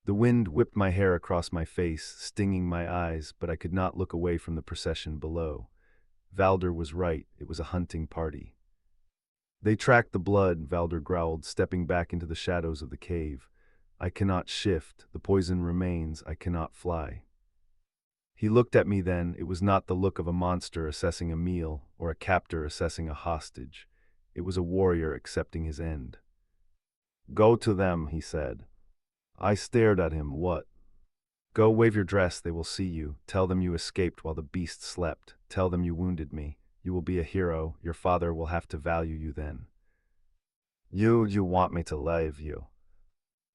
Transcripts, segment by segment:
The wind whipped my hair across my face, stinging my eyes, but I could not look away from the procession below. Valdr was right, it was a hunting party. They tracked the blood, Valdr growled, stepping back into the shadows of the cave. I cannot shift, the poison remains, I cannot fly. He looked at me then, it was not the look of a monster assessing a meal, or a captor assessing a hostage. It was a warrior accepting his end. Go to them, he said. I stared at him, what? Go wave your dress, they will see you. Tell them you escaped while the beast slept. Tell them you wounded me. You will be a hero, your father will have to value you then. You want me to leave you?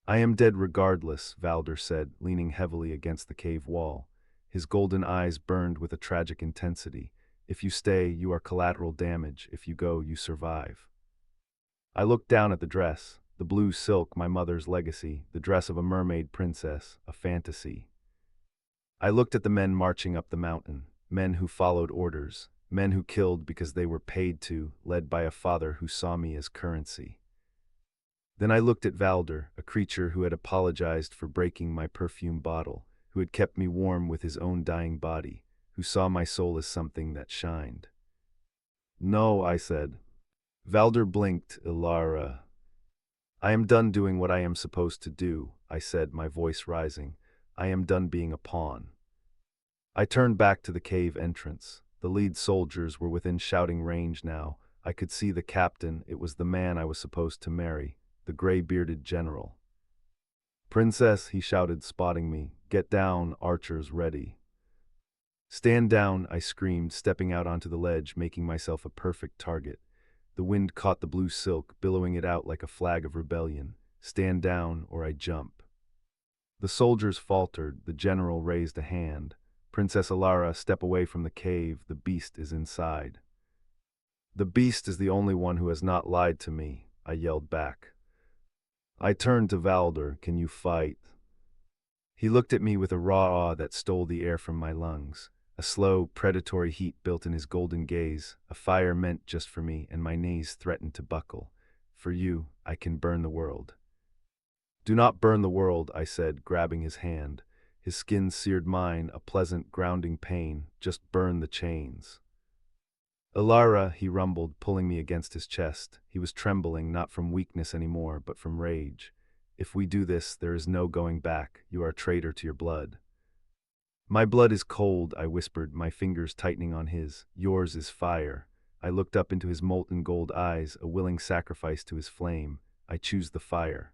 I am dead regardless, Valdr said, leaning heavily against the cave wall. His golden eyes burned with a tragic intensity. If you stay, you are collateral damage. If you go, you survive. I looked down at the dress. The blue silk, my mother's legacy, the dress of a mermaid princess, a fantasy. I looked at the men marching up the mountain, men who followed orders, men who killed because they were paid to, led by a father who saw me as currency. Then I looked at Valdr, a creature who had apologized for breaking my perfume bottle, who had kept me warm with his own dying body, who saw my soul as something that shined. No, I said. Valdr blinked, Elara. I am done doing what I am supposed to do, I said, my voice rising. I am done being a pawn. I turned back to the cave entrance. The lead soldiers were within shouting range now. I could see the captain, it was the man I was supposed to marry, the gray-bearded general. Princess, he shouted, spotting me. Get down, archers ready. Stand down, I screamed, stepping out onto the ledge, making myself a perfect target. The wind caught the blue silk, billowing it out like a flag of rebellion. Stand down, or I jump. The soldiers faltered, the general raised a hand. Princess Elara, step away from the cave, the beast is inside. The beast is the only one who has not lied to me, I yelled back. I turned to Valdr, can you fight? He looked at me with a raw awe that stole the air from my lungs. A slow, predatory heat built in his golden gaze, a fire meant just for me, and my knees threatened to buckle. For you, I can burn the world. Do not burn the world, I said, grabbing his hand. His skin seared mine, a pleasant, grounding pain. Just burn the chains. Elara, he rumbled, pulling me against his chest. He was trembling, not from weakness anymore, but from rage. If we do this, there is no going back. You are a traitor to your blood. My blood is cold, I whispered, my fingers tightening on his. Yours is fire. I looked up into his molten gold eyes, a willing sacrifice to his flame. I choose the fire.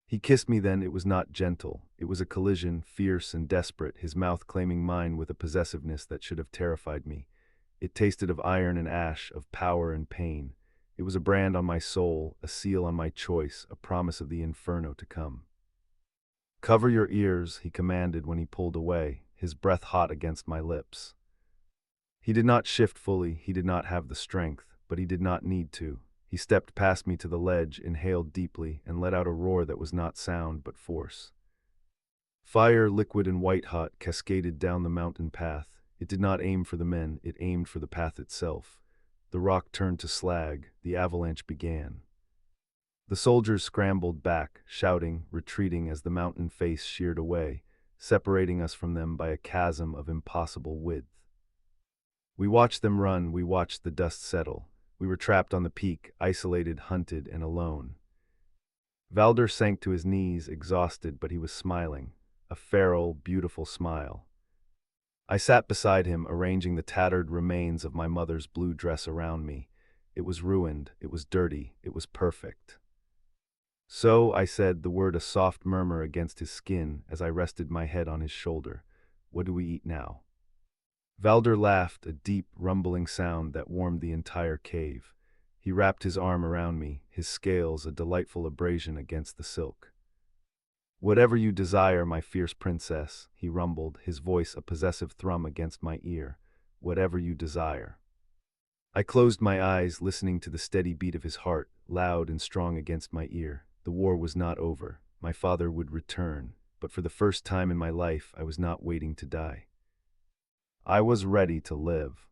He kissed me then, it was not gentle. It was a collision, fierce and desperate, his mouth claiming mine with a possessiveness that should have terrified me. It tasted of iron and ash, of power and pain. It was a brand on my soul, a seal on my choice, a promise of the inferno to come. Cover your ears, he commanded when he pulled away, his breath hot against my lips. He did not shift fully, he did not have the strength, but he did not need to. He stepped past me to the ledge, inhaled deeply, and let out a roar that was not sound but force. Fire, liquid and white-hot, cascaded down the mountain path. It did not aim for the men, it aimed for the path itself. The rock turned to slag, the avalanche began. The soldiers scrambled back, shouting, retreating as the mountain face sheared away, separating us from them by a chasm of impossible width. We watched them run, we watched the dust settle. We were trapped on the peak, isolated, hunted, and alone. Valdr sank to his knees, exhausted, but he was smiling, a feral, beautiful smile. I sat beside him, arranging the tattered remains of my mother's blue dress around me. It was ruined, it was dirty, it was perfect. So, I said, the word a soft murmur against his skin as I rested my head on his shoulder. What do we eat now? Valdr laughed, a deep, rumbling sound that warmed the entire cave. He wrapped his arm around me, his scales a delightful abrasion against the silk. Whatever you desire, my fierce princess, he rumbled, his voice a possessive thrum against my ear. Whatever you desire. I closed my eyes, listening to the steady beat of his heart, loud and strong against my ear. The war was not over. My father would return, but for the first time in my life, I was not waiting to die. I was ready to live.